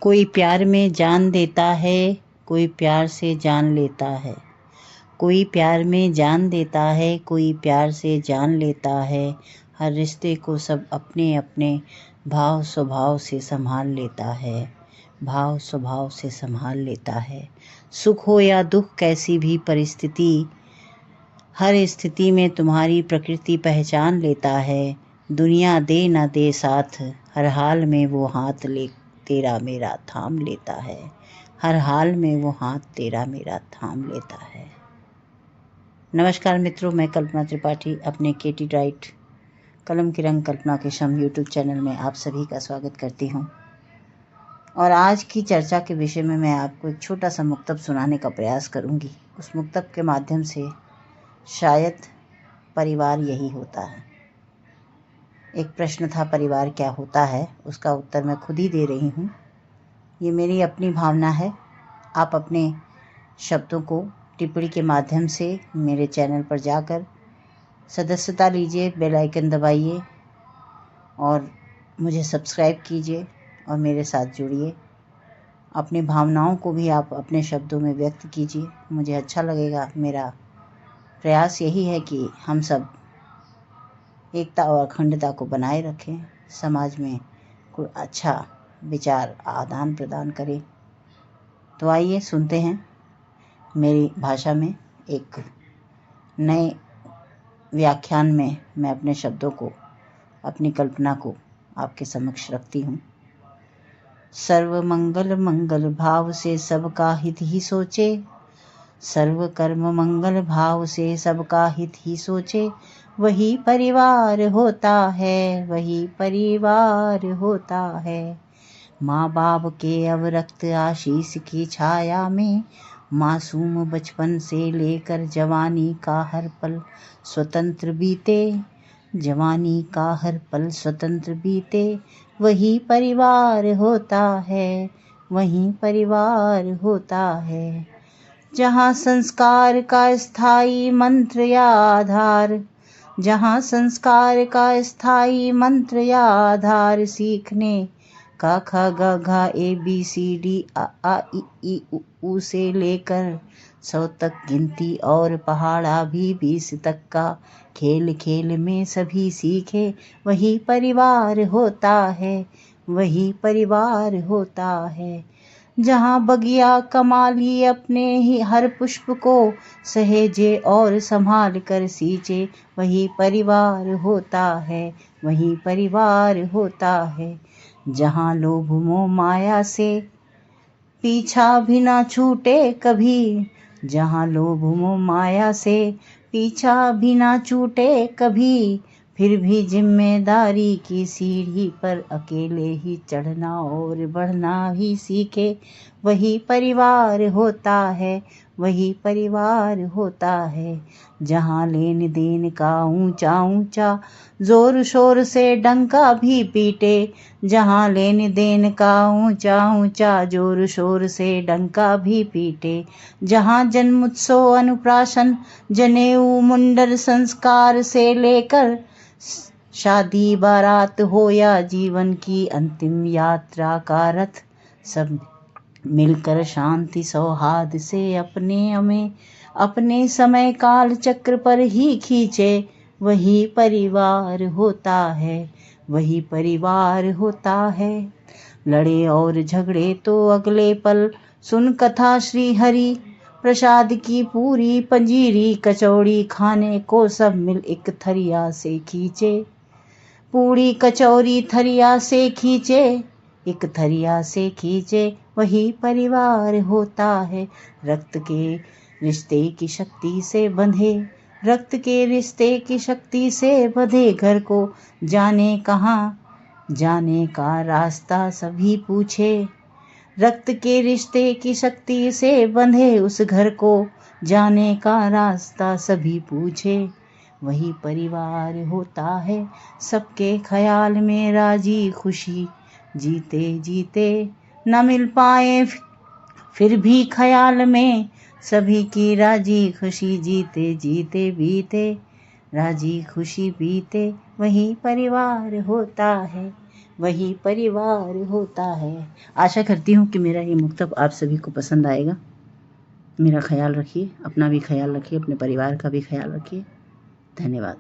कोई प्यार में जान देता है, कोई प्यार से जान लेता है। कोई प्यार में जान देता है, कोई प्यार से जान लेता है। हर रिश्ते को सब अपने अपने भाव स्वभाव से संभाल लेता है, भाव स्वभाव से संभाल लेता है। सुख हो या दुख, कैसी भी परिस्थिति, हर स्थिति में तुम्हारी प्रकृति पहचान लेता है। दुनिया दे न दे साथ, हर हाल में वो हाथ ले तेरा मेरा थाम लेता है। हर हाल में वो हाथ तेरा मेरा थाम लेता है। नमस्कार मित्रों, मैं कल्पना त्रिपाठी अपने केटी राइट कलम की रंग कल्पना के शम यूट्यूब चैनल में आप सभी का स्वागत करती हूँ। और आज की चर्चा के विषय में मैं आपको एक छोटा सा मुक्तक सुनाने का प्रयास करूँगी। उस मुक्तक के माध्यम से शायद परिवार यही होता है। एक प्रश्न था, परिवार क्या होता है, उसका उत्तर मैं खुद ही दे रही हूँ। ये मेरी अपनी भावना है। आप अपने शब्दों को टिप्पणी के माध्यम से मेरे चैनल पर जाकर सदस्यता लीजिए, बेल आइकन दबाइए और मुझे सब्सक्राइब कीजिए और मेरे साथ जुड़िए। अपनी भावनाओं को भी आप अपने शब्दों में व्यक्त कीजिए, मुझे अच्छा लगेगा। मेरा प्रयास यही है कि हम सब एकता और अखंडता को बनाए रखें, समाज में कोई अच्छा विचार आदान प्रदान करें। तो आइए सुनते हैं मेरी भाषा में एक नए व्याख्यान में मैं अपने शब्दों को, अपनी कल्पना को आपके समक्ष रखती हूँ। सर्व मंगल मंगल भाव से सबका हित ही सोचे, सर्व कर्म मंगल भाव से सबका हित ही सोचे। वही परिवार होता है, वही परिवार होता है। माँ बाप के अविरक्त आशीष की छाया में मासूम बचपन से लेकर जवानी का हर पल स्वतंत्र बीते, जवानी का हर पल स्वतंत्र बीते। वही परिवार होता है, वही परिवार होता है। जहाँ संस्कार का स्थायी मंत्र या आधार, जहाँ संस्कार का स्थायी मंत्र या आधार सीखने का ख ग घ ए बी सी डी आ इ ई उ से लेकर 100 तक गिनती और पहाड़ा भी 20 तक का खेल खेल में सभी सीखे। वही परिवार होता है, वही परिवार होता है। जहाँ बगिया कमाली अपने ही हर पुष्प को सहेजे और संभाल कर सींचे। वही परिवार होता है, वही परिवार होता है। जहाँ लोभ मोह माया से पीछा भी ना छूटे कभी, जहाँ लोभ मोह माया से पीछा भी ना छूटे कभी। फिर भी जिम्मेदारी की सीढ़ी पर अकेले ही चढ़ना और बढ़ना ही सीखे। वही परिवार होता है, वही परिवार होता है। जहाँ लेन देन का ऊंचा ऊंचा जोर शोर से डंका भी पीटे, जहाँ लेन देन का ऊंचा ऊंचा जोर शोर से डंका भी पीटे। जहाँ जन्मोत्सव अनुप्राशन जनेऊ मुंडन संस्कार से लेकर शादी बारात हो या जीवन की अंतिम यात्रा का रथ, सब मिलकर शांति सौहार्द से अपने समय काल चक्र पर ही खींचे। वही परिवार होता है, वही परिवार होता है। लड़े और झगड़े तो अगले पल सुन कथा श्री हरि प्रसाद की पूरी पंजीरी कचौड़ी खाने को सब मिल एक थरिया से खींचे। पूरी कचौरी थरिया से खींचे, एक थरिया से खींचे। वही परिवार होता है। रक्त के रिश्ते की शक्ति से बंधे, रक्त के रिश्ते की शक्ति से बंधे घर को जाने कहाँ, जाने का रास्ता सभी पूछे। रक्त के रिश्ते की शक्ति से बंधे उस घर को जाने का रास्ता सभी पूछे। वही परिवार होता है। सबके ख्याल में राजी खुशी जीते जीते न मिल पाए, फिर भी ख्याल में सभी की राजी खुशी जीते जीते बीते, राजी खुशी बीते। वही परिवार होता है, वही परिवार होता है। आशा करती हूँ कि मेरा ये मुक्तक आप सभी को पसंद आएगा। मेरा ख्याल रखिए, अपना भी ख्याल रखिए, अपने परिवार का भी ख्याल रखिए। धन्यवाद।